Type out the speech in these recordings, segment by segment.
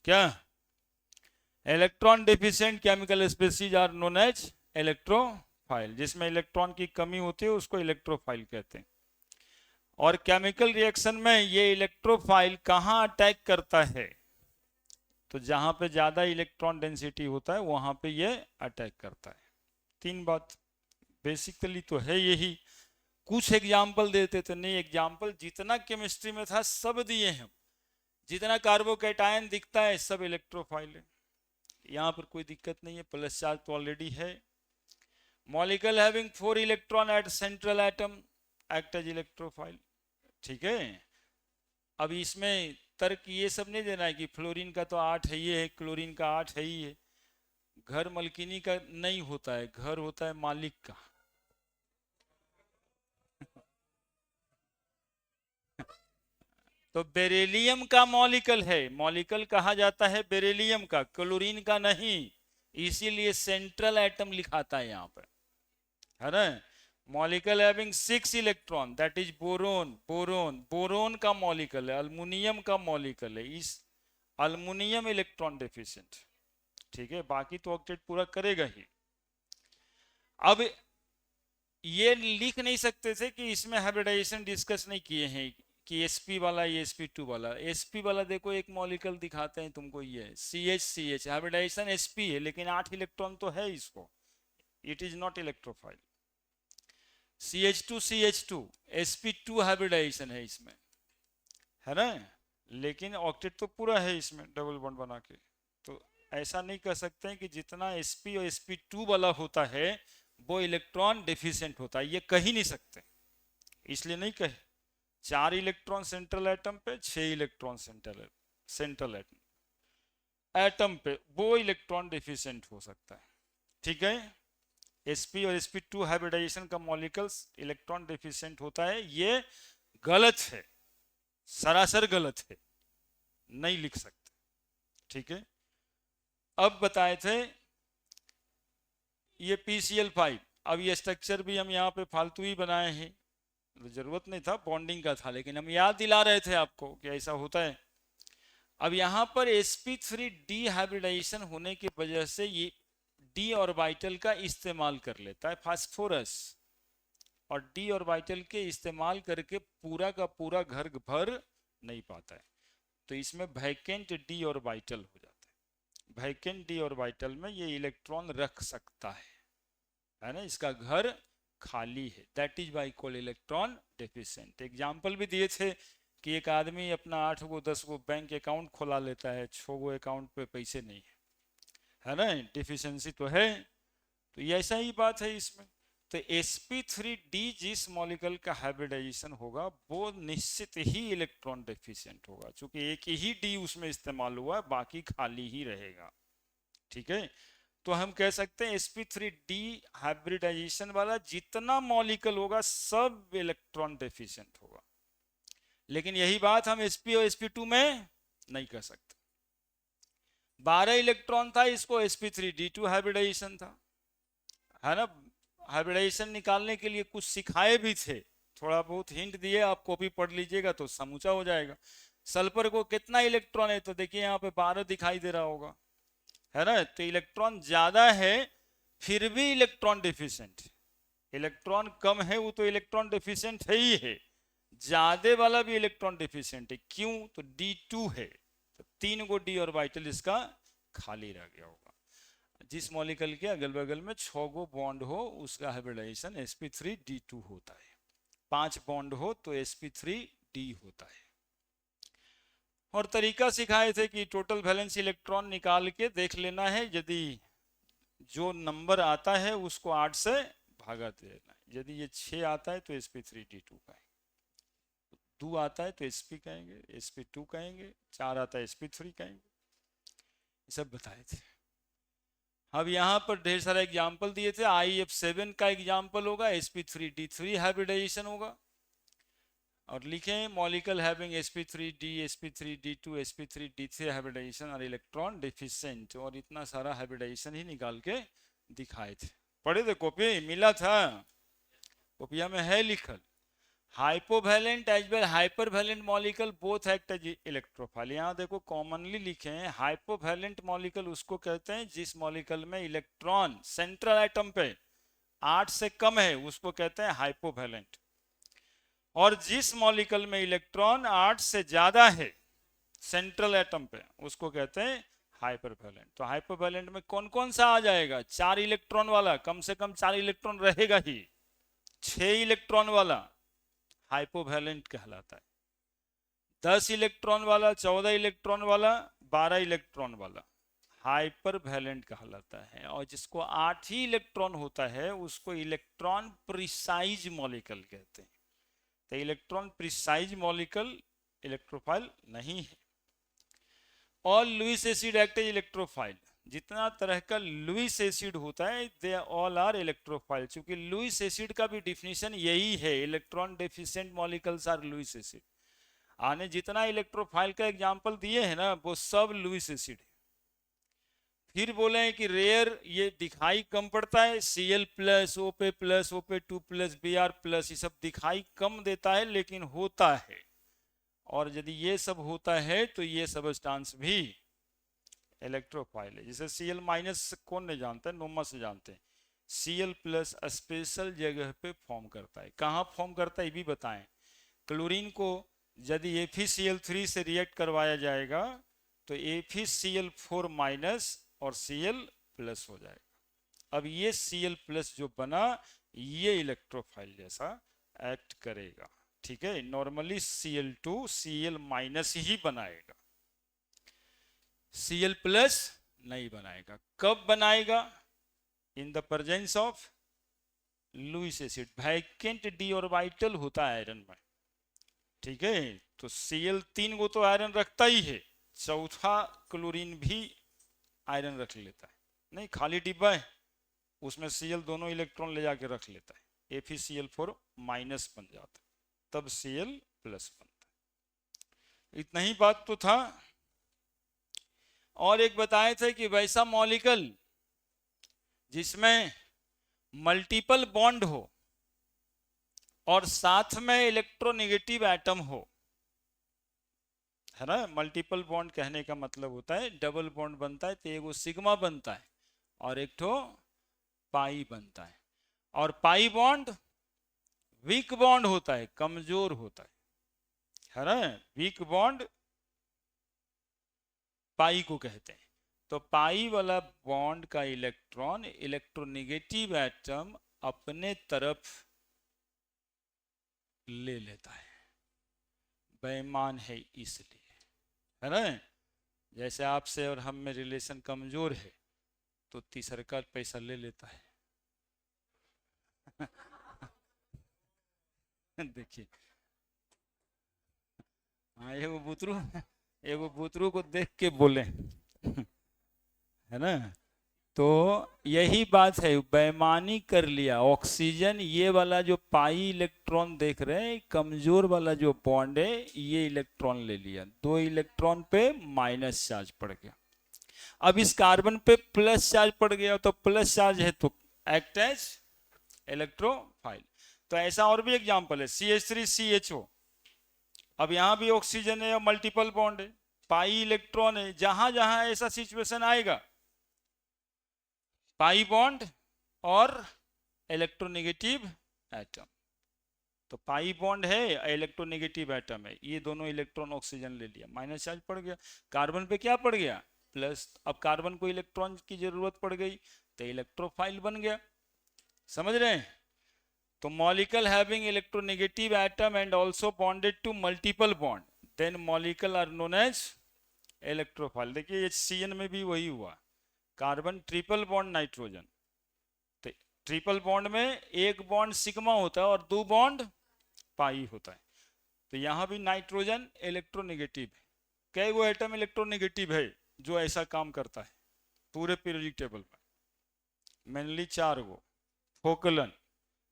क्या? Electron deficient chemical species are known as electrophile. जिसमें electron की कमी होती है उसको इलेक्ट्रोफाइल कहते हैं। और केमिकल रिएक्शन में ये इलेक्ट्रोफाइल कहाँ अटैक करता है? तो जहां पे ज्यादा इलेक्ट्रॉन डेंसिटी होता है वहां पे ये अटैक करता है। तीन बात बेसिकली तो है यही। कुछ एग्जाम्पल देते तो नहीं, एग्जाम्पल जितना केमिस्ट्री में था सब दिए हम। जितना कार्बोकैटायन दिखता है सब इलेक्ट्रोफाइल है। यहाँ पर कोई दिक्कत नहीं है, प्लस चार्ज तो ऑलरेडी है। Molecule having 4 electron at central atom act as electrophile. ठीक है। अब इसमें तर्क ये सब नहीं देना है कि फ्लोरीन का तो 8 है ही है, क्लोरीन का 8 है ही है। घर मलकिनी का नहीं होता है, घर होता है मालिक का। तो बेरिलियम का मॉलिक्यूल है, मॉलिक्यूल कहा जाता है बेरिलियम का, क्लोरीन का नहीं। इसीलिए सेंट्रल एटम लिखाता है यहाँ पर, है ना। Molecule having 6 electron that is boron. Boron boron का मॉलिक्यूल है, अल्मुनियम का मॉलिक्यूल है। इस अल्मुनियम इलेक्ट्रॉन डेफिशिएंट। ठीक है, बाकी तो ऑक्टेट पूरा करेगा ही। अब ये लिख नहीं सकते थे कि इसमें हाइब्रिडाइजेशन डिस्कस नहीं किए हैं कि sp वाला ये sp2 वाला। sp वाला देखो एक मॉलिक्यूल दिखाते हैं तुमको, ये CH हाइब्रिडाइजेशन sp है लेकिन 8 इलेक्ट्रॉन तो है इसको, it is not electrophile. CH2 sp2 hybridisation है इसमें, है ना। लेकिन ऑक्टेट तो पूरा है इसमें डबल बॉन्ड बना के। तो ऐसा नहीं कह सकते हैं कि जितना sp और sp2 वाला होता है वो इलेक्ट्रॉन डेफिशिएंट होता है, ये कह ही नहीं सकते। इसलिए नहीं कहे। 4 इलेक्ट्रॉन सेंट्रल एटम पे, 6 इलेक्ट्रॉन सेंट्रल एटम पे, वो इलेक्ट्रॉन डेफिशिएंट हो सकता है। ठीक है। sp और sp2 हाइब्रिडाइजेशन का मॉलिक्यूल्स इलेक्ट्रॉन डेफिशिएंट होता है, ये गलत है, सरासर गलत है, नहीं लिख सकते। ठीक है। अब बताए थे ये PCl5। अब ये स्ट्रक्चर भी हम यहाँ पे फालतू ही बनाए हैं, जरूरत नहीं था, बॉन्डिंग का था, लेकिन हम याद दिला रहे थे आपको कि ऐसा होता है। अब यहाँ पर sp3 डी हाइब्रिडाइजेशन होने की वजह से ये डी ऑर्बिटल का इस्तेमाल कर लेता है फास्फोरस, और डी ऑर्बिटल के इस्तेमाल करके पूरा का पूरा घर भर नहीं पाता है। तो इसमें वैकेंट डी ऑर्बिटल हो जाता है। वैकेंट डी ऑर्बिटल में ये इलेक्ट्रॉन रख सकता है ना, इसका घर खाली है। That is why call electron deficient. Example भी दिए थे कि एक आदमी अपना 8 गो 10 गो बैंक अकाउंट खोला लेता है, 6 गो अकाउंट पे पैसे नहीं है ना, डिफिशियंसी तो है। तो ये ऐसा ही बात है इसमें। तो sp3d जिस मॉलिक्यूल का हाइब्रिडाइजेशन होगा वो निश्चित ही इलेक्ट्रॉन डेफिशिएंट होगा, क्योंकि एक ही डी उसमें इस्तेमाल हुआ है, बाकी खाली ही रहेगा। ठीक है। तो हम कह सकते हैं sp3d हाइब्रिडाइजेशन वाला जितना मॉलिक्यूल होगा सब इलेक्ट्रॉन डेफिशिएंट होगा। लेकिन यही बात हम sp और sp2 में नहीं कर सकते। 12 इलेक्ट्रॉन था, इसको sp3d2 हाइब्रिडाइजेशन था, है ना। हाइब्रिडाइजेशन निकालने के लिए कुछ सिखाए भी थे, थोड़ा बहुत हिंट दिए, आप कॉपी पढ़ लीजिएगा तो समूचा हो जाएगा। सल्फर को कितना इलेक्ट्रॉन है, तो देखिए यहाँ पे 12 दिखाई दे रहा होगा, है ना। तो इलेक्ट्रॉन ज्यादा है फिर भी इलेक्ट्रॉन डेफिशिएंट। इलेक्ट्रॉन कम है वो तो इलेक्ट्रॉन डेफिशिएंट है ही है, ज्यादा वाला भी इलेक्ट्रॉन डेफिशिएंट है। क्यों? तो D2 है, तो 3 गो डी ऑर्बिटल इसका खाली रह गया होगा। जिस मॉलिक्यूल के अगल बगल में 6 गो बॉन्ड हो उसका हाइब्रिडाइजेशन sp3d2 होता है। 5 बॉन्ड हो तो sp3d होता है। और तरीका सिखाए थे कि टोटल वैलेंस इलेक्ट्रॉन निकाल के देख लेना है, यदि जो नंबर आता है उसको 8 से भागा देना है। यदि ये 6 आता है तो sp3d2 का है, 2 आता है तो sp कहेंगे, sp2 कहेंगे, 4 आता है sp3 कहेंगे। ये सब बताए थे। अब यहाँ पर ढेर सारा एग्जाम्पल दिए थे। IF7 का एग्जाम्पल होगा, sp3d3 हाइब्रिडाइजेशन होगा। और लिखे molecule having sp3d sp3d2 sp3d3 hybridisation और इलेक्ट्रॉन डेफिशिएंट, और इतना सारा हाइब्रिडाइजेशन ही निकाल के दिखाए थे। पढ़े थे, कॉपी मिला था, कॉपिया में है लिखल। Hypovalent as well hypervalent molecule both act as electrophile. यहाँ देखो कॉमनली लिखे हैं हाइपोवैलेंट मॉलिक्यूल उसको कहते हैं जिस मॉलिक्यूल में इलेक्ट्रॉन सेंट्रल एटम पे 8 से कम है उसको कहते हैं हाइपोवैलेंट, और जिस मॉलिक्यूल में इलेक्ट्रॉन 8 से ज्यादा है सेंट्रल एटम पे उसको कहते हैं हाइपरवैलेंट। तो हाइपरवैलेंट में कौन कौन सा आ जाएगा? 4 इलेक्ट्रॉन वाला, कम से कम 4 इलेक्ट्रॉन रहेगा ही। 6 इलेक्ट्रॉन वाला हाइपोवैलेंट कहलाता है। 10 इलेक्ट्रॉन वाला, 14 इलेक्ट्रॉन वाला, 12 इलेक्ट्रॉन वाला हाइपरवैलेंट कहलाता है। और जिसको 8 ही इलेक्ट्रॉन होता है उसको इलेक्ट्रॉन प्रिसाइज मॉलिक्यूल कहते हैं। तो इलेक्ट्रॉन प्रिसाइज मॉलिक्यूल इलेक्ट्रोफाइल नहीं है। और Lewis acid act as electrophile, जितना तरह का लुईस एसिड होता है दे ऑल आर इलेक्ट्रोफाइल। क्योंकि लुईस एसिड का भी डिफिनीशन यही है, electron deficient molecules are Lewis acid. आने जितना इलेक्ट्रोफाइल का एग्जांपल दिए हैं ना वो सब लुईस एसिड है। फिर बोले हैं कि रेयर ये दिखाई कम पड़ता है, Cl plus OP plus OP2 plus Br plus, ये सब दिखाई कम देता है लेकिन होता है। और यदि ये सब होता है तो ये सबस्टांस भी इलेक्ट्रोफाइल है। जैसे Cl माइनस कौन नहीं जानता है, नोमा से जानते हैं। Cl प्लस स्पेशल जगह पे फॉर्म करता है। कहाँ फॉर्म करता है ये भी बताएं। क्लोरीन को यदि FeCl3 से रिएक्ट करवाया जाएगा तो FeCl4 माइनस और Cl प्लस हो जाएगा। अब ये Cl प्लस जो बना ये इलेक्ट्रोफाइल जैसा एक्ट करेगा, ठीक है। नॉर्मली Cl2 Cl माइनस ही बनाएगा, Cl प्लस नहीं बनाएगा। कब बनाएगा? In the presence of Lewis acid. Vacant d orbital होता है आयरन में, ठीक है। तो Cl 3 को तो आयरन रखता ही है, चौथा क्लोरीन भी आयरन रख लेता है। नहीं, खाली डिब्बा है उसमें Cl दोनों इलेक्ट्रॉन ले जाके रख लेता है, FeCl4 माइनस बन जाता है, तब Cl प्लस बनता है। इतना ही बात तो था। और एक बताए थे कि वैसा मॉलिक्यूल जिसमें मल्टीपल बॉन्ड हो और साथ में इलेक्ट्रोनेगेटिव एटम हो, है ना। मल्टीपल बॉन्ड कहने का मतलब होता है डबल बॉन्ड बनता है तो एगो सिग्मा बनता है और एक ठो पाई बनता है। और पाई बॉन्ड वीक बॉन्ड होता है, कमजोर होता है ना। वीक बॉन्ड पाई को कहते हैं। तो पाई वाला बॉन्ड का इलेक्ट्रॉन इलेक्ट्रोनेगेटिव एटम अपने तरफ ले लेता है, बेईमान है इसलिए, है ना। जैसे आपसे और हम में रिलेशन कमजोर है तो तीसरा का पैसा ले लेता है देखिए, हाँ एगो बुतरू को देख के बोले है ना। तो यही बात है, बेईमानी कर लिया। ऑक्सीजन ये वाला जो पाई इलेक्ट्रॉन देख रहे हैं, कमजोर वाला जो बॉन्ड है ये इलेक्ट्रॉन ले लिया, 2 इलेक्ट्रॉन पे माइनस चार्ज पड़ गया। अब इस कार्बन पे प्लस चार्ज पड़ गया, तो प्लस चार्ज है तो एक्ट एज इलेक्ट्रोफाइल। तो ऐसा और भी एग्जांपल है, CH3CHO। अब यहां भी ऑक्सीजन है और मल्टीपल बॉन्ड है, पाई इलेक्ट्रॉन है। जहां जहां ऐसा सिचुएशन आएगा, पाई बॉन्ड और इलेक्ट्रोनेगेटिव एटम, तो पाई बॉन्ड है, इलेक्ट्रोनेगेटिव एटम है, ये दोनों इलेक्ट्रॉन ऑक्सीजन ले लिया, माइनस चार्ज पड़ गया। कार्बन पे क्या पड़ गया? प्लस। अब कार्बन को इलेक्ट्रॉन की जरूरत पड़ गई तो इलेक्ट्रोफाइल बन गया। समझ रहे हैं? तो molecule having electronegative atom and also bonded to multiple bond, then molecule are known as electrophile. देखिए HCN में भी वही हुआ, कार्बन ट्रिपल बॉन्ड नाइट्रोजन, तो ट्रिपल बॉन्ड में एक बॉन्ड सिग्मा होता है और 2 बॉन्ड पाई होता है। तो यहां भी नाइट्रोजन इलेक्ट्रोनेगेटिव है। कई गो एटम इलेक्ट्रोनेगेटिव है जो ऐसा काम करता है पूरे पीरियोडिक टेबल में? मेनली 4 गो। फोकलन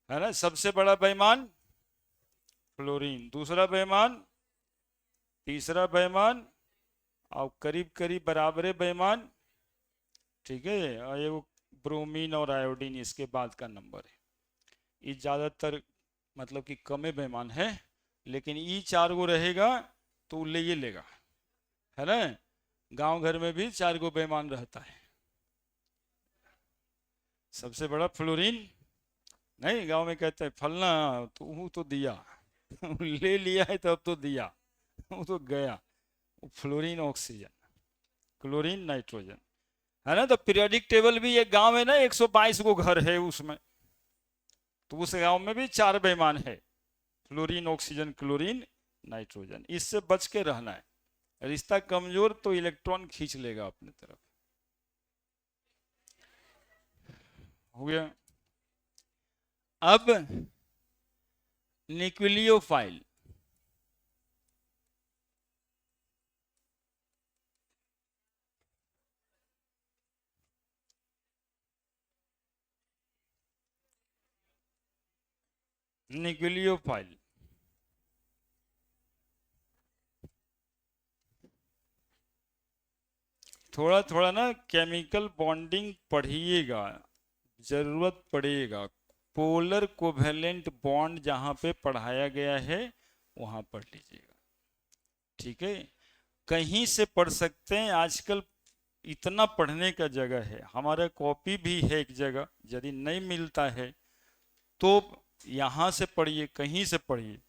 है ना, सबसे बड़ा बेईमान फ्लोरीन, दूसरा बेईमान, तीसरा बेईमान, और करीब करीब बराबरे बेईमान, ठीक है। ये वो ब्रोमीन और आयोडीन इसके बाद का नंबर है। ये ज्यादातर मतलब कि कमे बेईमान है, लेकिन ई 4 गो रहेगा तो ले ये लेगा, है ना। गांव घर में भी 4 गो बेईमान रहता है। सबसे बड़ा फ्लोरीन, नहीं गांव में कहते हैं फलना तो वो तो दिया ले लिया है तो अब तो दिया, वो तो गया। फ्लोरीन ऑक्सीजन, क्लोरीन नाइट्रोजन, है ना। तो पीरियोडिक टेबल भी एक गांव है ना, 122 गो घर है उसमें, तो उस गांव में भी 4 बेईमान है, फ्लोरीन ऑक्सीजन क्लोरीन नाइट्रोजन। इससे बच के रहना है, रिश्ता कमजोर तो इलेक्ट्रॉन खींच लेगा अपने तरफ। हो गया। अब न्यूक्लियोफाइल, न्यूक्लियोफाइल थोड़ा थोड़ा ना केमिकल बॉन्डिंग पढ़िएगा, जरूरत पड़ेगा। पोलर कोवेलेंट बॉन्ड जहां पे पढ़ाया गया है वहां पढ़ लीजिएगा, ठीक है। कहीं से पढ़ सकते हैं, आजकल इतना पढ़ने का जगह है, हमारा कॉपी भी है एक जगह, यदि नहीं मिलता है तो यहां से पढ़िए, कहीं से पढ़िए।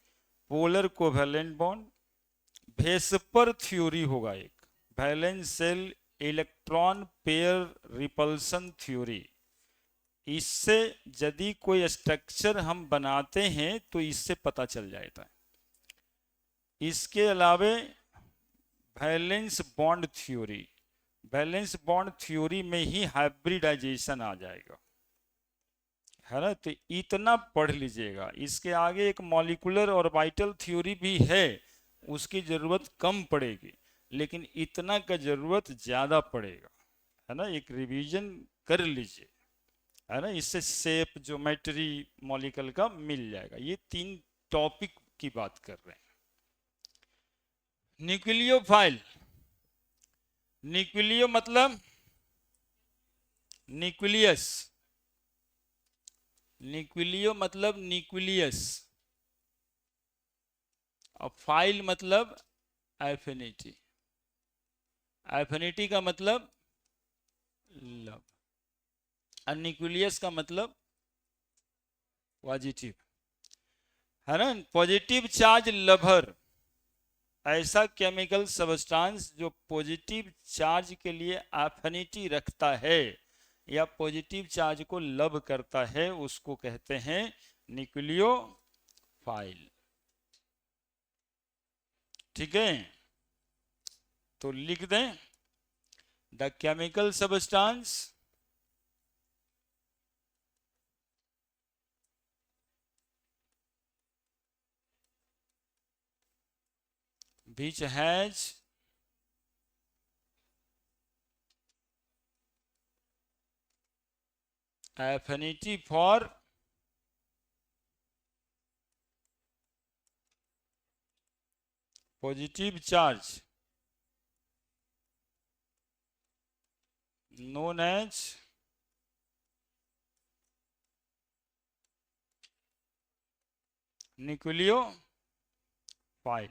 Polar covalent bond, VSEPR theory होगा एक, valence shell electron pair repulsion theory. इससे यदि कोई स्ट्रक्चर हम बनाते हैं तो इससे पता चल जाता है। इसके अलावे valence bond theory, valence bond theory में ही हाइब्रिडाइजेशन आ जाएगा, है ना। तो इतना पढ़ लीजिएगा। इसके आगे एक मॉलिक्यूलर ऑर्बिटल थ्योरी भी है, उसकी जरूरत कम पड़ेगी, लेकिन इतना का जरूरत ज्यादा पड़ेगा, है ना। एक रिवीजन कर लीजिए, है ना। इससे शेप ज्योमेट्री मॉलिक्यूल का मिल जाएगा। ये 3 टॉपिक की बात कर रहे हैं। न्यूक्लियोफाइल, न्यूक्लियो मतलब न्यूक्लियस, न्यूक्लियो मतलब न्यूक्लियस, और फाइल मतलब एफिनिटी, एफिनिटी का मतलब लव, और न्यूक्लियस का मतलब पॉजिटिव, है ना। पॉजिटिव चार्ज लवर, ऐसा केमिकल सब्सटेंस जो पॉजिटिव चार्ज के लिए एफिनिटी रखता है या पॉजिटिव चार्ज को लव करता है, उसको कहते हैं न्यूक्लियोफाइल, ठीक है। तो लिख दें, the chemical substance which has affinity for positive charge known as nucleophile.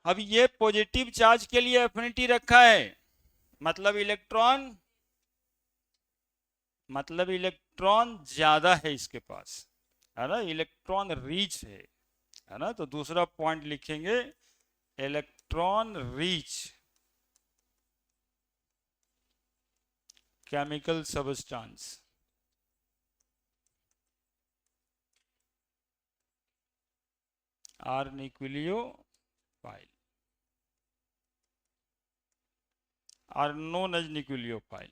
अब ये पॉजिटिव चार्ज के लिए एफिनिटी रखा है, मतलब इलेक्ट्रॉन ज्यादा है इसके पास, है ना। इलेक्ट्रॉन रीच है ना। तो दूसरा पॉइंट लिखेंगे, electron rich chemical substance, are nucleophile, are known as nucleophile.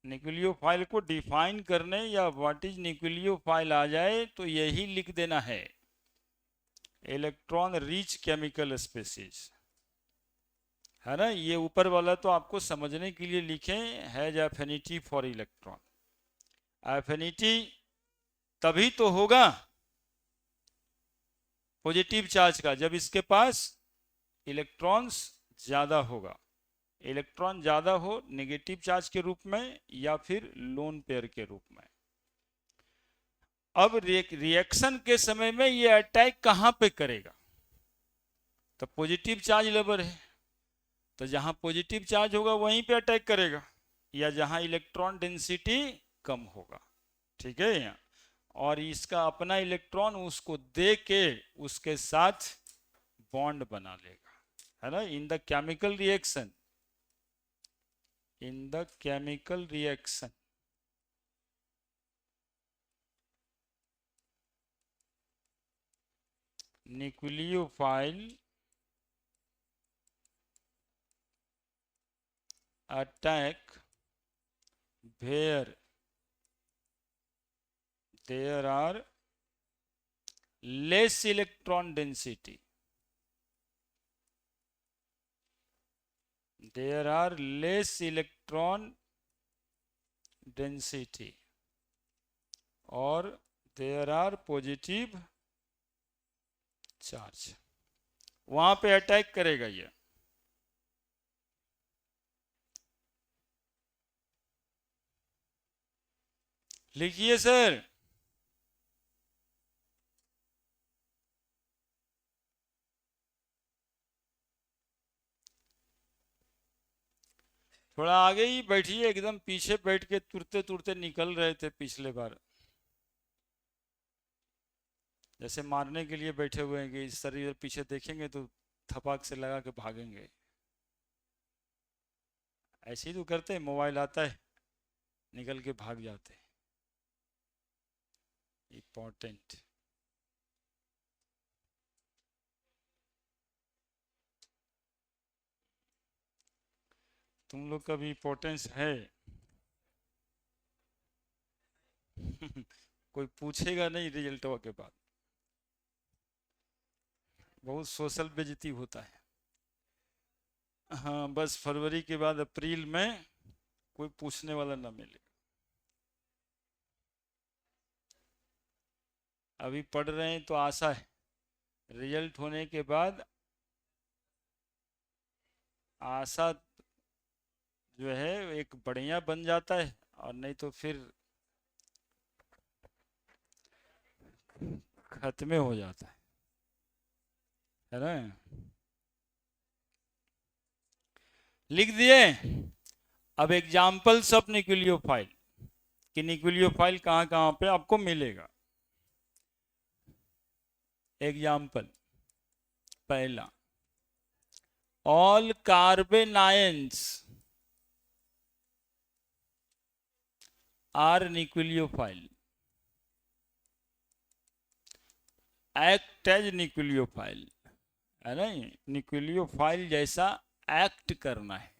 Nucleophile को डिफाइन करने या व्हाट इज न्यूक्लियोफाइल आ जाए तो यही लिख देना है, इलेक्ट्रॉन रिच केमिकल स्पेसीज, है ना। ये ऊपर वाला तो आपको समझने के लिए लिखे, has affinity for electron. Affinity तभी तो होगा पॉजिटिव चार्ज का जब इसके पास इलेक्ट्रॉन्स ज्यादा होगा, इलेक्ट्रॉन ज्यादा हो नेगेटिव चार्ज के रूप में या फिर लोन पेयर के रूप में। अब रिएक्शन के समय में ये अटैक कहां पे करेगा? तो पॉजिटिव चार्ज लेवल है, तो जहां पॉजिटिव चार्ज होगा वहीं पे अटैक करेगा, या जहां इलेक्ट्रॉन डेंसिटी कम होगा। ठीक है यहाँ, और इसका अपना इलेक्ट्रॉन उसको दे के उसके साथ बॉन्ड बना लेगा, है ना। In the chemical reaction, in the chemical reaction nucleophile attack where there are less electron density, there are less electron density or there are positive charge, वहां पे अटैक करेगा ये। लिखिए सर। थोड़ा आगे ही बैठिए, एकदम पीछे बैठ के तुरते तुरते निकल रहे थे पिछले बार, जैसे मारने के लिए बैठे हुए हैं कि इस शरीर पीछे देखेंगे तो थपाक से लगा के भागेंगे। ऐसे ही तो करते हैं, मोबाइल आता है निकल के भाग जाते हैं। इम्पोर्टेंट। तुम लोग का भी इम्पोर्टेंस है। कोई पूछेगा नहीं रिजल्टों के बाद, बहुत सोशल बेइज्जती होता है। हाँ, बस फरवरी के बाद अप्रैल में कोई पूछने वाला ना मिले। अभी पढ़ रहे हैं तो आशा है रिजल्ट होने के बाद, आशा जो है एक बढ़िया बन जाता है, और नहीं तो फिर खत्म हो जाता है ना। लिख दिए। अब एग्जाम्पल्स ऑफ न्यूक्लियोफाइल कि न्यूक्लियोफाइल कहाँ कहाँ पे आपको मिलेगा। एग्जाम्पल पहला, all carbon ions are nucleophile, act as nucleophile, है ना। न्यूक्लियोफाइल जैसा एक्ट करना है,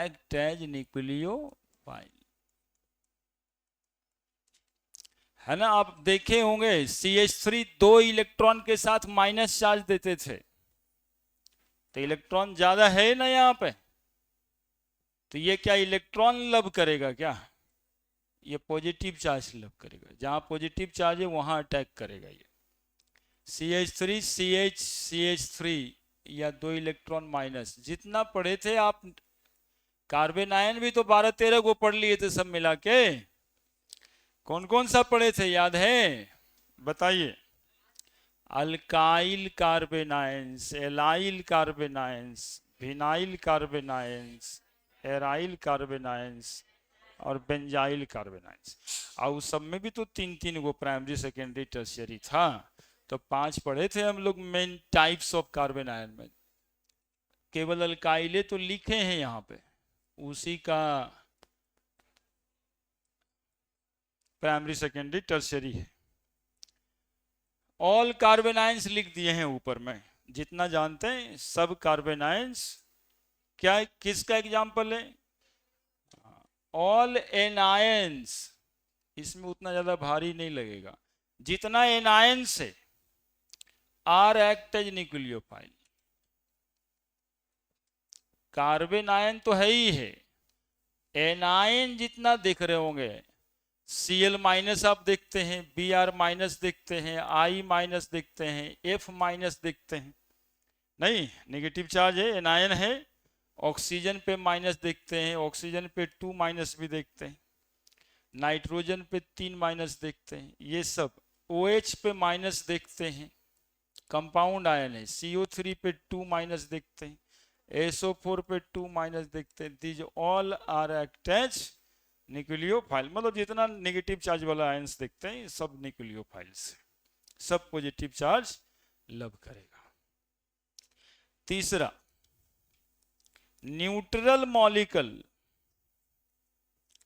एक्ट एज न्यूक्लियोफाइल, है ना। आप देखे होंगे CH3 2 इलेक्ट्रॉन के साथ माइनस चार्ज देते थे, तो इलेक्ट्रॉन ज्यादा है ना यहाँ पे, तो ये क्या इलेक्ट्रॉन लब करेगा क्या? ये पॉजिटिव चार्ज लब करेगा, जहां पॉजिटिव चार्ज है वहां अटैक करेगा ये। CH3 CH3 या 2 इलेक्ट्रॉन माइनस, जितना पढ़े थे आप, कार्बन आयन भी तो 12-13 को पढ़ लिए थे सब मिला के। कौन कौन सा पढ़े थे याद है? बताइए। Alkyl carbon ions, allyl carbon ions, vinyl carbon ions, aryl carbon ions और बेंजाइल कार्बन आयंस। और उस सब में भी तो 3-3 को प्राइमरी सेकेंडरी टर्शियरी था, तो 5 पढ़े थे हम लोग main types of carbon ion में। केवल अल्काइले तो लिखे हैं यहाँ पे, उसी का प्राइमरी सेकेंडरी टर्शियरी है। ऑल कार्बन आयंस लिख दिए हैं ऊपर में, जितना जानते हैं सब कार्बन आयंस। क्या किसका एग्जांपल है? ऑल एनायंस, इसमें उतना ज्यादा भारी नहीं लगेगा, जितना एनायंस है are act as nucleophile. Carbon ion तो है ही है, एनायन जितना देख रहे होंगे, Cl माइनस आप देखते हैं, Br माइनस देखते हैं, I माइनस देखते हैं, F माइनस देखते हैं, नहीं नेगेटिव चार्ज है, एनायन है, ऑक्सीजन पे माइनस देखते हैं, ऑक्सीजन पे 2 माइनस भी देखते हैं, नाइट्रोजन पे 3 माइनस देखते हैं, ये सब। OH पे माइनस देखते हैं, कंपाउंड आयन है। CO3 पे 2 माइनस देखते हैं, SO4 पे 2 माइनस देखते हैं। These all are act as nucleophile, मतलब जितना नेगेटिव चार्ज वाला आयंस देखते हैं सब न्यूक्लियोफाइल्स, सब पॉजिटिव चार्ज लव करेगा। तीसरा, न्यूट्रल मॉलिक्यूल।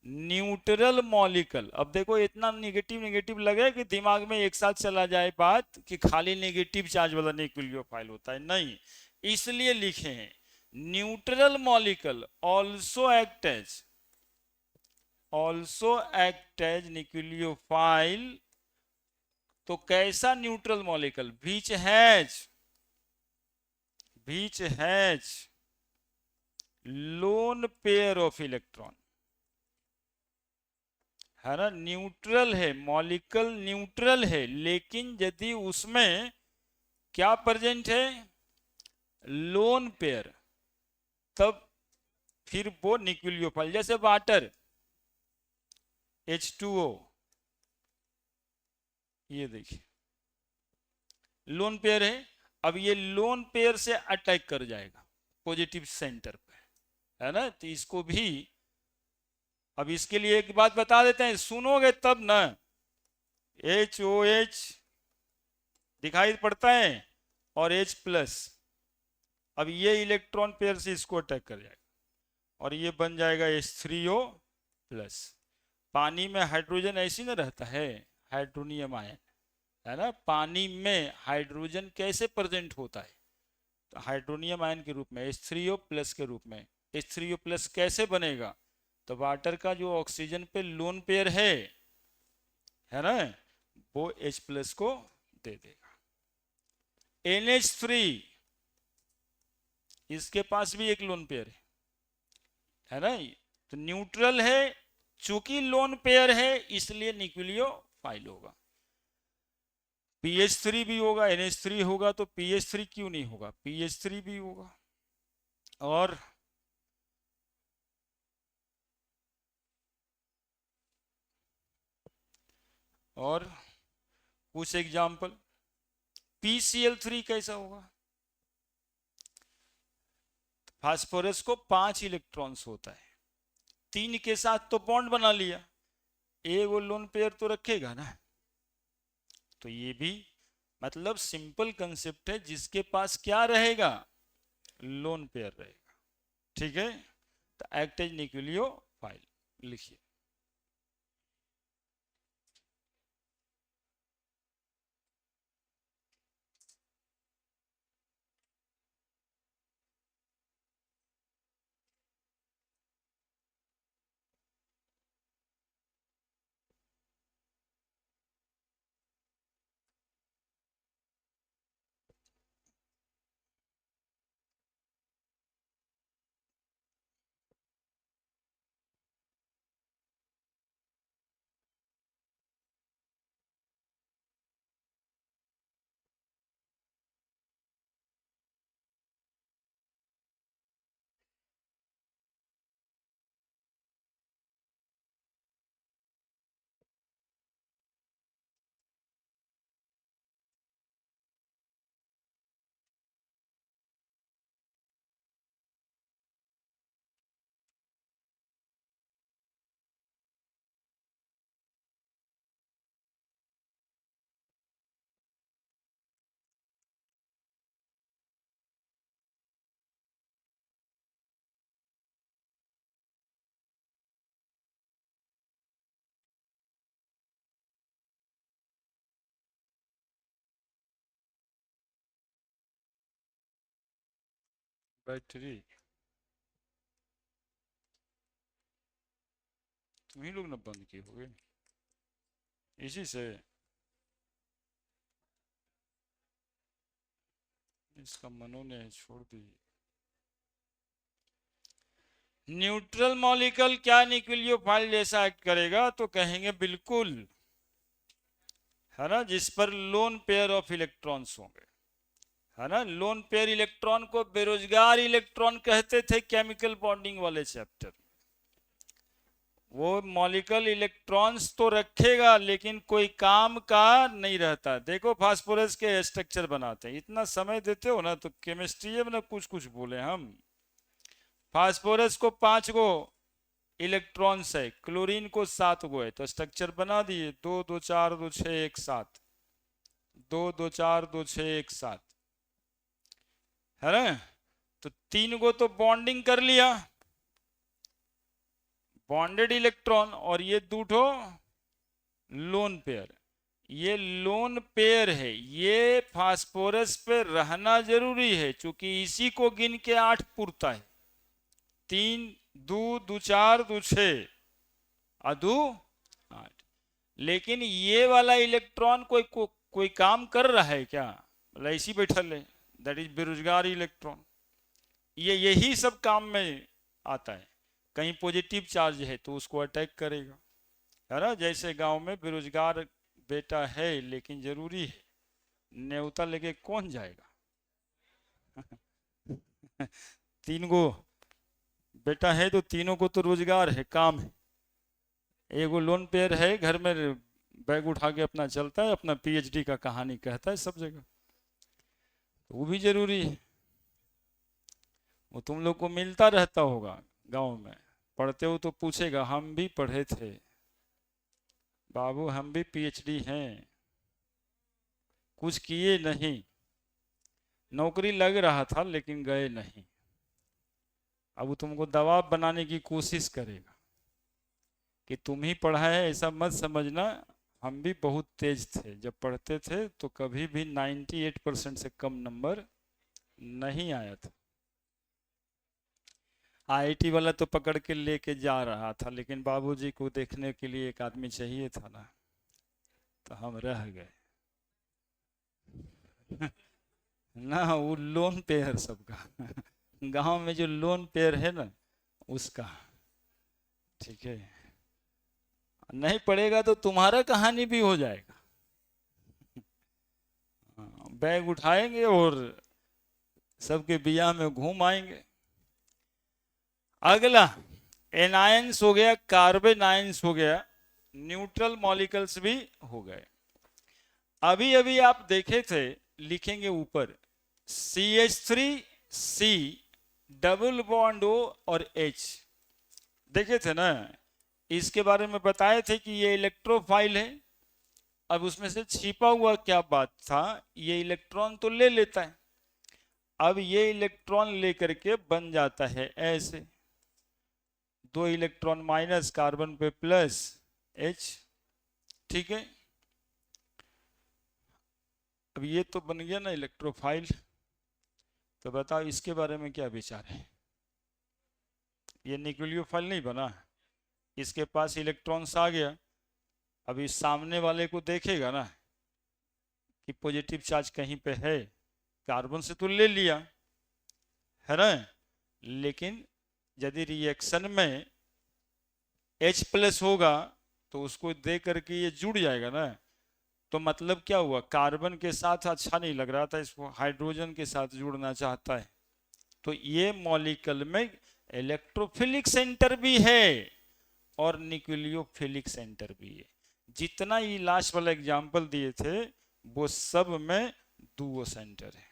न्यूट्रल मॉलिक्यूल, अब देखो इतना नेगेटिव नेगेटिव लगे कि दिमाग में एक साथ चला जाए बात कि खाली नेगेटिव चार्ज वाला न्यूक्लियोफाइल होता है, नहीं, इसलिए लिखे हैं neutral molecule also act as nucleophile. तो कैसा neutral molecule? which has lone pair of electron, है ना, न्यूट्रल है, मॉलिक्यूल न्यूट्रल है, लेकिन यदि उसमें क्या प्रेजेंट है? लोन पेयर, तब फिर वो न्यूक्लियोफाइल। जैसे वाटर H2O, ये देखिए लोन पेयर है, अब ये लोन पेयर से अटैक कर जाएगा पॉजिटिव सेंटर पे, है ना, तो इसको भी, अब इसके लिए एक बात बता देते हैं, सुनोगे तब ना, HOH दिखाई पड़ता है और H+, अब ये इलेक्ट्रॉन पेयर से इसको अटैक कर जाएगा और ये बन जाएगा H3O+। पानी में हाइड्रोजन ऐसी ना रहता है, हाइड्रोनियम आयन, है ना, पानी में हाइड्रोजन कैसे प्रेजेंट होता है? तो हाइड्रोनियम आयन के रूप में, H3O+ के रूप में। H3O+ कैसे बनेगा? तो वाटर का जो ऑक्सीजन पे लोन पेयर है ना, वो H+ को दे देगा। NH3, इसके पास भी एक लोन पेयर है ना, तो न्यूट्रल है, चूंकि लोन पेयर है इसलिए न्यूक्लियोफाइल होगा। PH3 भी होगा, NH3 होगा, तो PH3 क्यों नहीं होगा? PH3 भी होगा। और कुछ एग्जाम्पल, PCl3 कैसा होगा? फास्फोरस को 5 इलेक्ट्रॉन्स होता है, 3 के साथ तो बॉन्ड बना लिया, एक वो लोन पेयर तो रखेगा ना, तो ये भी मतलब सिंपल कंसेप्ट है, जिसके पास क्या रहेगा? लोन पेयर रहेगा, ठीक है, तो एक्ट एज न्यूक्लियोफाइल लिखिए। बैटरी, तुम्ही लोग ना बंद किए होगे इसी से, इसका मनो ने छोड़ दी। न्यूट्रल मॉलिक्यूल क्या न्यूक्लियोफाइल जैसा एक्ट करेगा? तो कहेंगे बिल्कुल, है ना, जिस पर लोन पेयर ऑफ इलेक्ट्रॉन्स होंगे, है ना। लोन पेयर इलेक्ट्रॉन को बेरोजगार इलेक्ट्रॉन कहते थे केमिकल बॉन्डिंग वाले चैप्टर। वो मॉलिक्यूल इलेक्ट्रॉन्स तो रखेगा लेकिन कोई काम का नहीं रहता। देखो फास्फोरस के स्ट्रक्चर बनाते हैं, इतना समय देते हो ना तो केमिस्ट्री में ना कुछ कुछ बोले हम। फास्फोरस को 5 गो इलेक्ट्रॉन्स है, क्लोरीन को 7 गो है, तो स्ट्रक्चर बना दिए 2 2 4 2 6 1 7, 2 2 4 2 6 1 7, है ना। तो 3 गो तो बॉन्डिंग कर लिया, बॉन्डेड इलेक्ट्रॉन, और ये दूठो लोन पेयर। ये लोन पेयर है, ये फास्फोरस पे रहना जरूरी है क्योंकि इसी को गिन के 8 पुरता है। 3 2 2 4 2 6 अदू 8। लेकिन ये वाला इलेक्ट्रॉन कोई काम कर रहा है क्या? मतलब ऐसी बैठल है, दैट इज बेरोजगार इलेक्ट्रॉन। ये यही सब काम में आता है। कहीं पॉजिटिव चार्ज है तो उसको अटैक करेगा, है ना। जैसे गांव में बेरोजगार बेटा है लेकिन जरूरी है, न्योता लेके कौन जाएगा? 3 गो बेटा है तो तीनों को तो रोजगार है, काम है। एगो लोन पेयर है, घर में बैग उठा के अपना चलता है, अपना पीएचडी का कहानी कहता है सब जगह, तो वो भी जरूरी है। वो तुम लोग को मिलता रहता होगा गांव में, पढ़ते हो तो पूछेगा हम भी पढ़े थे बाबू, हम भी पीएचडी हैं, कुछ किए नहीं, नौकरी लग रहा था लेकिन गए नहीं। अब वो तुमको दबाव बनाने की कोशिश करेगा कि तुम ही पढ़ा है, ऐसा मत समझना, हम भी बहुत तेज थे जब पढ़ते थे, तो कभी भी 98% से कम नंबर नहीं आया था। आईआईटी वाला तो पकड़ के लेके जा रहा था, लेकिन बाबूजी को देखने के लिए एक आदमी चाहिए था ना, तो हम रह गए। ना वो लोन पेयर सबका गांव में जो लोन पेयर है ना उसका, ठीक है। नहीं पढ़ेगा तो तुम्हारा कहानी भी हो जाएगा। बैग उठाएंगे और सबके बिया में घूम आएंगे। अगला एनायंस हो गया, कार्बन आयंस हो गया, न्यूट्रल मॉलिक्यूल्स भी हो गए। अभी अभी आप देखे थे, लिखेंगे ऊपर CH3C डबल बॉन्ड O और H, देखे थे ना। इसके बारे में बताए थे कि ये इलेक्ट्रोफाइल है। अब उसमें से छिपा हुआ क्या बात था, ये इलेक्ट्रॉन तो ले लेता है, अब ये इलेक्ट्रॉन लेकर के बन जाता है ऐसे, 2 इलेक्ट्रॉन माइनस, कार्बन पे प्लस H, ठीक है। अब ये तो बन गया ना इलेक्ट्रोफाइल, तो बताओ इसके बारे में क्या विचार है? ये न्यूक्लियोफाइल नहीं बना, इसके पास इलेक्ट्रॉन्स आ गया, अब इस सामने वाले को देखेगा ना कि पॉजिटिव चार्ज कहीं पे है, कार्बन से तो ले लिया, है ना। लेकिन यदि रिएक्शन में H प्लस होगा तो उसको दे करके ये जुड़ जाएगा ना, तो मतलब क्या हुआ, कार्बन के साथ अच्छा नहीं लग रहा था, इसको हाइड्रोजन के साथ जुड़ना चाहता है। तो ये मॉलिक्यूल में इलेक्ट्रोफिलिक सेंटर भी है और न्यूक्लियोफिलिक सेंटर भी है। जितना ये लास्ट वाला एग्जांपल दिए थे वो सब में 2 सेंटर है।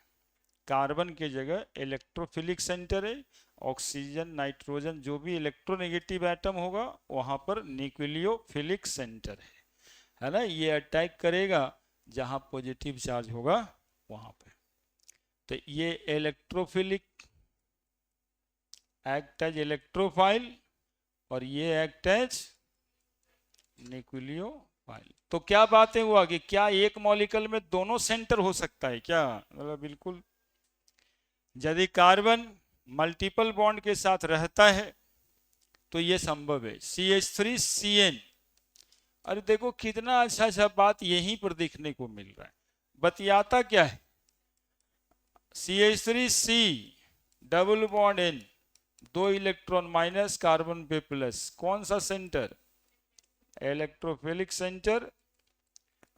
कार्बन की जगह इलेक्ट्रोफिलिक सेंटर है, ऑक्सीजन नाइट्रोजन जो भी इलेक्ट्रोनेगेटिव एटम होगा वहां पर न्यूक्लियोफिलिक सेंटर है ना। ये अटैक करेगा जहां पॉजिटिव चार्ज होगा वहां पे। तो ये इलेक्ट्रोफिलिक एक्ट एज इलेक्ट्रोफाइल और ये एक्ट एज न्यूक्लियोफाइल। तो क्या बातें हुआ कि क्या एक मॉलिक्यूल में दोनों सेंटर हो सकता है क्या? मतलब बिल्कुल। यदि कार्बन मल्टीपल बॉन्ड के साथ रहता है तो ये संभव है, CH3CN। अरे देखो कितना अच्छा अच्छा बात यहीं पर देखने को मिल रहा है। बतियाता क्या है, CH3C double bond N, 2 electron minus, carbon पे प्लस, कौन सा सेंटर? इलेक्ट्रोफिलिक सेंटर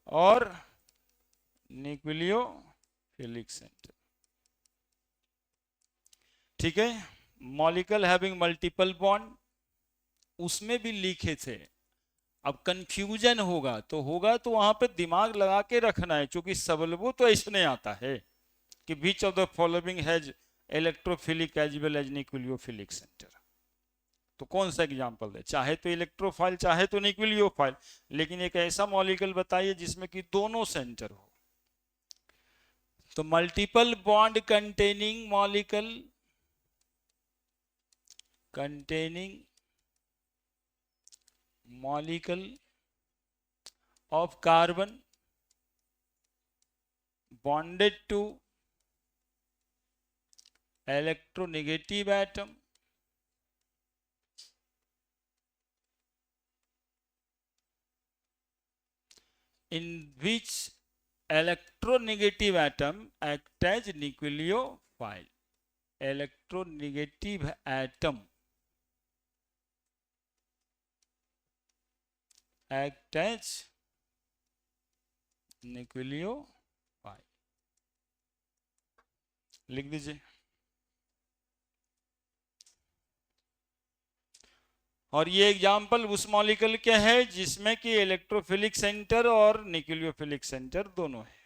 और न्यूक्लियोफिलिक सेंटर। ठीक है। मॉलिक्यूल हैविंग मल्टीपल बॉन्ड, उसमें भी लिखे थे। अब कंफ्यूजन होगा तो वहां पे दिमाग लगा के रखना है, क्योंकि सबलबो तो ऐसे आता है कि which of the following has electrophilic as well as nucleophilic centre. तो कौन सा एग्जांपल है, चाहे तो इलेक्ट्रोफाइल चाहे तो न्यूक्लियोफाइल, लेकिन एक ऐसा मॉलिक्यूल बताइए जिसमें कि दोनों सेंटर हो। तो multiple bond containing molecule of carbon bonded to electronegative atom in which electronegative atom act as nucleophile. Electronegative atom act as nucleophile, लिख दीजिए। और ये एग्जाम्पल उस मॉलिक्यूल के है जिसमें कि इलेक्ट्रोफिलिक सेंटर और न्यूक्लियोफिलिक सेंटर दोनों है।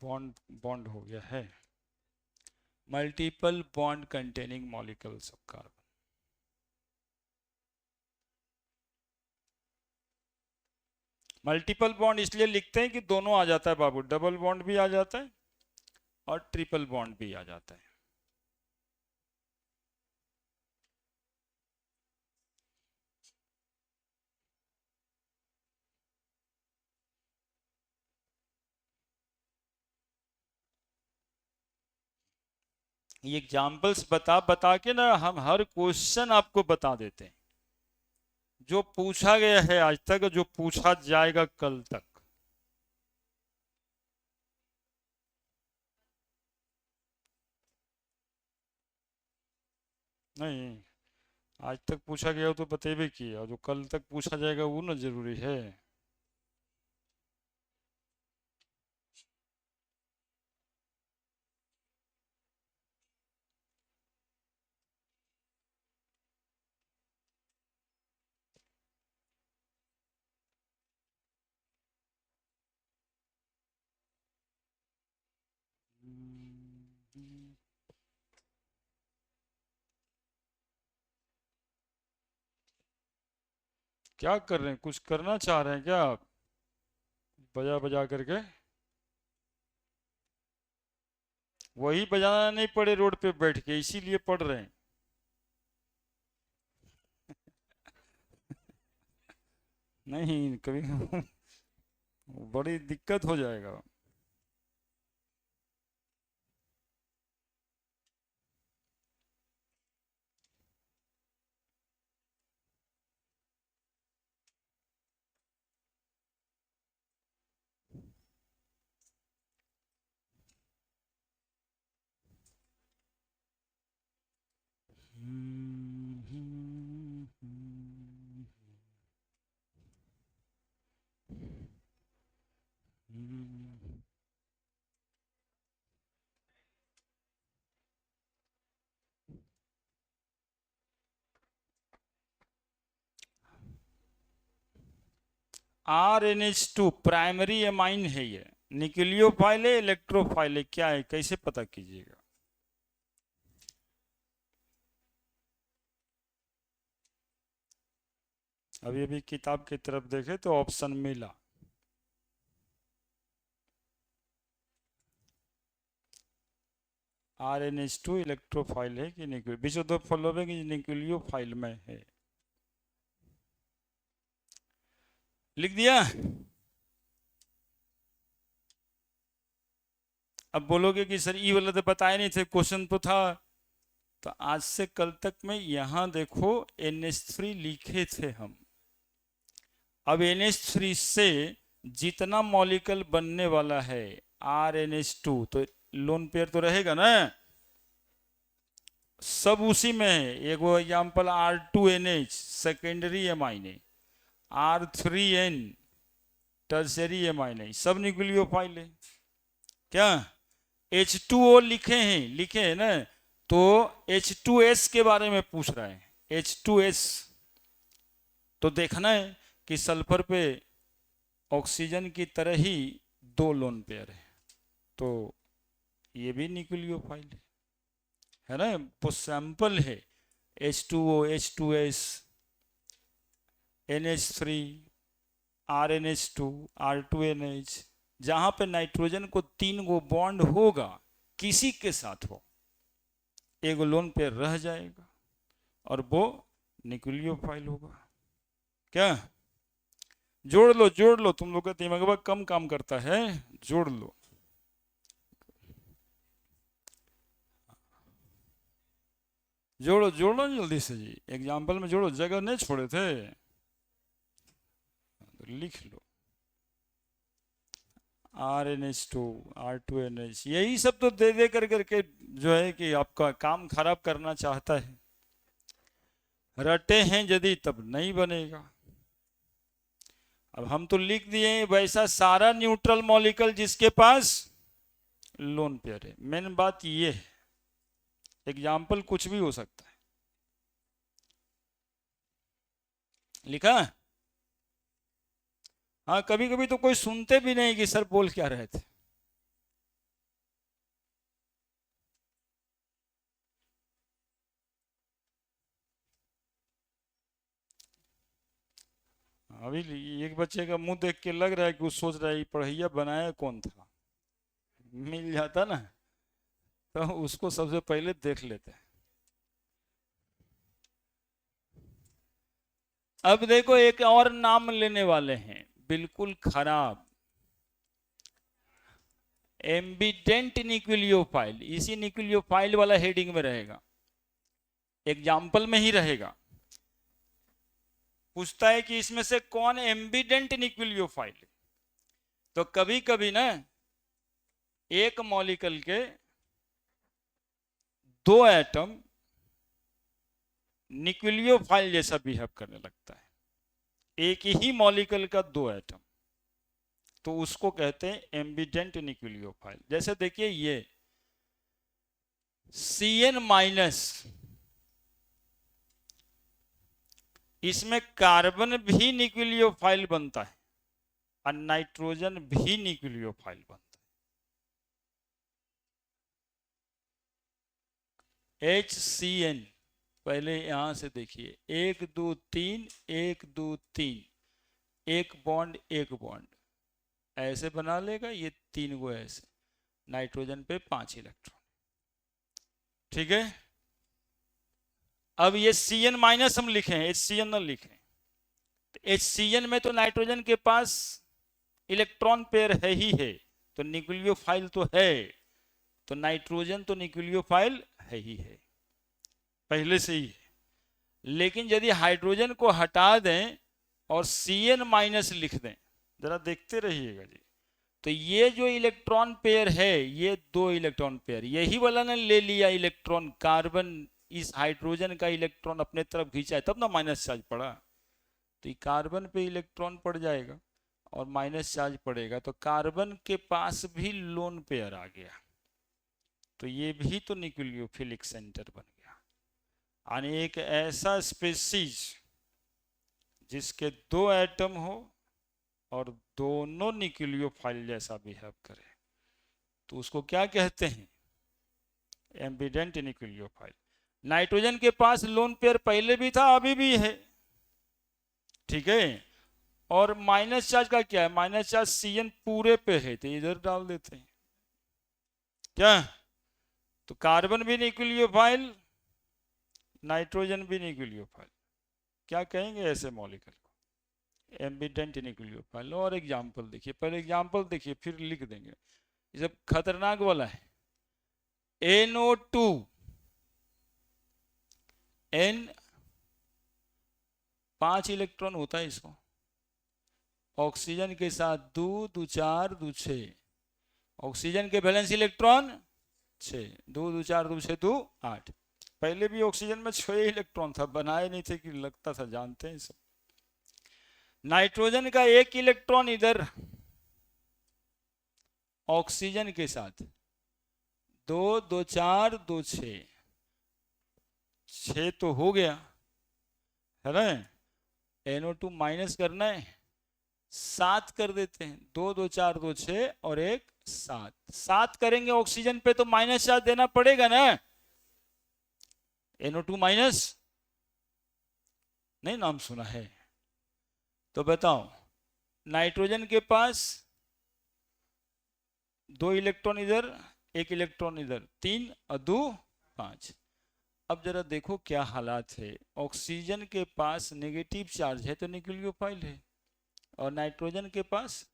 बॉन्ड बॉन्ड हो गया है, multiple bond containing molecules of carbon. Multiple bond इसलिए लिखते हैं कि दोनों आ जाता है बाबू, डबल बॉन्ड भी आ जाता है और ट्रिपल बॉन्ड भी आ जाता है। ये एग्जाम्पल्स बता बता के ना हम हर क्वेश्चन आपको बता देते हैं, जो पूछा गया है आज तक, जो पूछा जाएगा कल तक। नहीं, आज तक पूछा गया हो तो बतेबे किया, जो कल तक पूछा जाएगा वो ना जरूरी है। क्या कर रहे हैं, कुछ करना चाह रहे हैं क्या आप, बजा बजा करके? वही बजाना नहीं पड़े रोड पे बैठ के, इसीलिए पढ़ रहे हैं। नहीं, कभी बड़ी दिक्कत हो जाएगा। RNH2 प्राइमरी एमाइन है, ये न्यूक्लियोफाइल है इलेक्ट्रोफाइल है, क्या है कैसे पता कीजिएगा? अभी अभी किताब की तरफ देखे तो ऑप्शन मिला। RNH2 इलेक्ट्रोफाइल है कि nucleo, beach of the following nucleophile में है, लिख दिया। अब बोलोगे कि सर ई वाला तो बताए नहीं थे, क्वेश्चन तो था। तो आज से कल तक में यहां देखो NH3 लिखे थे हम। अब NH3 से जितना मॉलिक्यूल बनने वाला है RNH2, तो लोन पेयर तो रहेगा ना, सब उसी में है। एक वो एग्जाम्पल R2NH सेकेंडरी एमाइन है, R3N टर्सरी एमाइन है, सब न्यूक्लियोफाइल है। क्या H2O लिखे हैं ना, तो H2S के बारे में पूछ रहा है, H2S। तो देखना है कि सल्फर पे ऑक्सीजन की तरह ही 2 लोन पेयर है, तो ये भी न्यूक्लियोफाइल है ना। वो सैंपल है H2O, H2S, NH3, RNH2, R2NH, जहां पे नाइट्रोजन को 3 गो बॉन्ड होगा, किसी के साथ हो, एक लोन पेयर रह जाएगा और वो न्यूक्लियोफाइल होगा। क्या जोड़ लो, तुम लोग का दिमाग कम काम करता है, जोड़ लो। जोड़ो जल्दी से जी, एग्जाम्पल में जोड़ो, जगह नहीं छोड़े थे, तो लिख लो RNH2, R2NH, यही सब तो दे करके जो है कि आपका काम खराब करना चाहता है। रटे हैं यदि तब नहीं बनेगा। अब हम तो लिख दिए वैसा सारा न्यूट्रल मॉलिक्यूल जिसके पास लोन पेयर है। मेन बात ये है, एग्जाम्पल कुछ भी हो सकता है। लिखा? हाँ, कभी कभी तो कोई सुनते भी नहीं कि सर बोल क्या रहे थे। अभी एक बच्चे का मुंह देख के लग रहा है कि वो सोच रहा है पढ़ैया बनाया कौन था। मिल जाता ना तो उसको सबसे पहले देख लेते हैं। अब देखो एक और नाम लेने वाले हैं, बिल्कुल खराब, एम्बिडेंट न्यूक्लियोफाइल। इसी न्यूक्लियोफाइल वाला हेडिंग में रहेगा, एग्जाम्पल में ही रहेगा। पूछता है कि इसमें से कौन एम्बिडेंट न्यूक्लियोफाइल है। तो कभी कभी ना एक मॉलिक्यूल के 2 एटम न्यूक्लियोफाइल जैसा बिहेव करने लगता है, एक ही मॉलिक्यूल का 2 एटम, तो उसको कहते हैं एम्बिडेंट न्यूक्लियोफाइल। जैसे देखिए ये CN-, इसमें कार्बन भी न्यूक्लियोफाइल बनता है और नाइट्रोजन भी न्यूक्लियोफाइल बनता है। HCN, पहले यहां से देखिए 1 2 3 1 2 3, एक बॉन्ड ऐसे बना लेगा, ये 3 गो ऐसे, नाइट्रोजन पे 5 इलेक्ट्रॉन। ठीक है, अब ये CN- हम लिखे हैं, HCN न लिखें। तो HCN में तो नाइट्रोजन के पास इलेक्ट्रॉन पेयर है ही है, तो न्यूक्लियोफाइल तो है, तो नाइट्रोजन तो न्यूक्लियोफाइल है ही है, पहले से ही है। लेकिन यदि हाइड्रोजन को हटा दें और CN- लिख दें, जरा देखते रहिएगा जी, तो ये जो इलेक्ट्रॉन पेयर है, ये 2 इलेक्ट्रॉन पेयर, यही वाला ने ले लिया इलेक्ट्रॉन, कार्बन इस हाइड्रोजन का इलेक्ट्रॉन अपने तरफ खींचा है, तब ना माइनस चार्ज पड़ा। तो ये कार्बन पे इलेक्ट्रॉन पड़ जाएगा और माइनस चार्ज पड़ेगा, तो कार्बन के पास भी लोन पेयर आ गया, तो ये भी तो न्यूक्लियोफिलिक सेंटर बन गया। यानी एक ऐसा स्पीसीज जिसके 2 एटम हो और दोनों न्यूक्लियोफाइल जैसा बिहेव करे, तो उसको क्या कहते हैं? Ambient nucleophile. नाइट्रोजन के पास लोन पेयर पहले भी था, अभी भी है, ठीक है। और माइनस चार्ज का क्या है? माइनस चार्ज CN पूरे पे है, तो इधर डाल देते हैं क्या, तो कार्बन भी न्यूक्लियोफाइल, नाइट्रोजन भी न्यूक्लियोफाइल। क्या कहेंगे ऐसे मॉलिक्यूल को? Ambient nucleophile. और एग्जांपल देखिए, पहले एग्जांपल देखिए फिर लिख देंगे, ये सब खतरनाक वाला है। NO2, N 5 इलेक्ट्रॉन होता है इसको, ऑक्सीजन के साथ 2 2 4 2 6, ऑक्सीजन के वैलेंस इलेक्ट्रॉन 6, 2 2 4 2 6 2 8, पहले भी ऑक्सीजन में 6 इलेक्ट्रॉन था, बनाए नहीं थे कि लगता था, जानते हैं सब। नाइट्रोजन का 1 इलेक्ट्रॉन इधर ऑक्सीजन के साथ, 2 2 4 2 6 तो हो गया है ना। NO2 माइनस करना है, 7 कर देते हैं, 2 2 4 2 6 और 1 7, 7 करेंगे ऑक्सीजन पे तो माइनस चार्ज देना पड़ेगा ना। NO2 माइनस, नहीं नाम सुना है तो बताओ। नाइट्रोजन के पास 2 इलेक्ट्रॉन इधर, 1 इलेक्ट्रॉन इधर, 3 और 2 5। अब जरा देखो क्या हालात है, ऑक्सीजन के पास नेगेटिव चार्ज है तो न्यूक्लियोफाइल है, और नाइट्रोजन के पास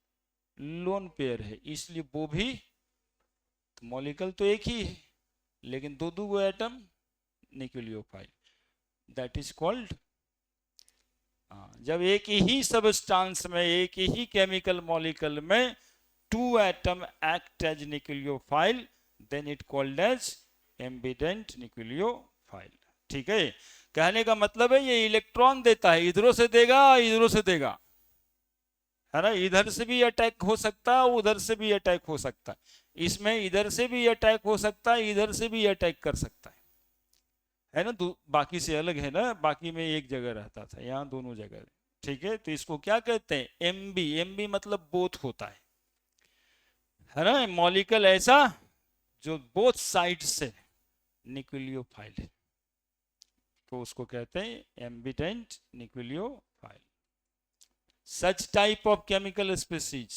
लोन पेयर है, इसलिए वो भी तो मॉलिक्यूल तो एक ही है लेकिन दो दो गो atom nucleophile, that is called. जब एक ही सबस्टांस में, एक ही केमिकल मॉलिक्यूल में 2 atom act as nucleophile, then it called as ambident nucleophile. ठीक है, कहने का मतलब है ये इलेक्ट्रॉन देता है, इधरों से देगा इधरों से देगा, है ना, इधर से भी अटैक हो सकता है, उधर से भी अटैक हो सकता है, इसमें इधर से भी अटैक हो सकता है, इधर से भी अटैक कर सकता है ना। बाकी से अलग है ना, बाकी में एक जगह रहता था, यहाँ दोनों जगह। ठीक है, तो इसको क्या कहते हैं, एमबी। एमबी मतलब बोथ होता है ना, मॉलिक्यूल ऐसा जो बोथ साइड से न्यूक्लियोफाइल है, तो उसको कहते हैं ambient nucleophile. Such type of chemical species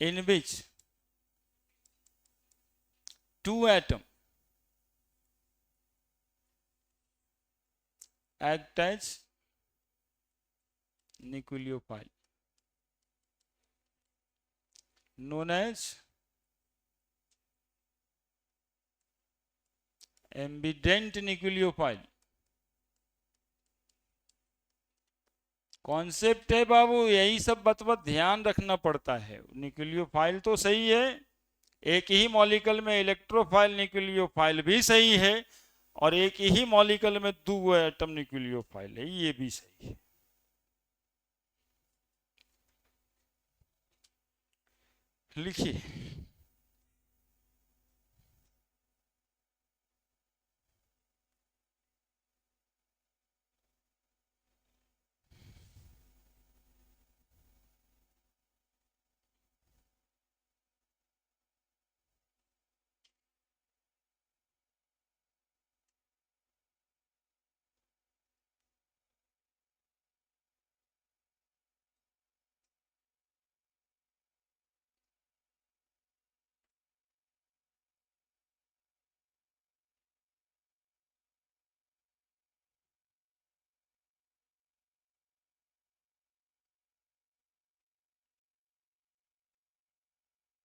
in which 2 atom act as nucleophile known as ambient nucleophile. Concept है बाबू, यही सब बत ध्यान रखना पड़ता है। न्यूक्लियोफाइल तो सही है, एक ही मॉलिक्यूल में इलेक्ट्रोफाइल न्यूक्लियोफाइल भी सही है, और एक ही मॉलिक्यूल में 2 एटम न्यूक्लियोफाइल है, ये भी सही है। लिखिए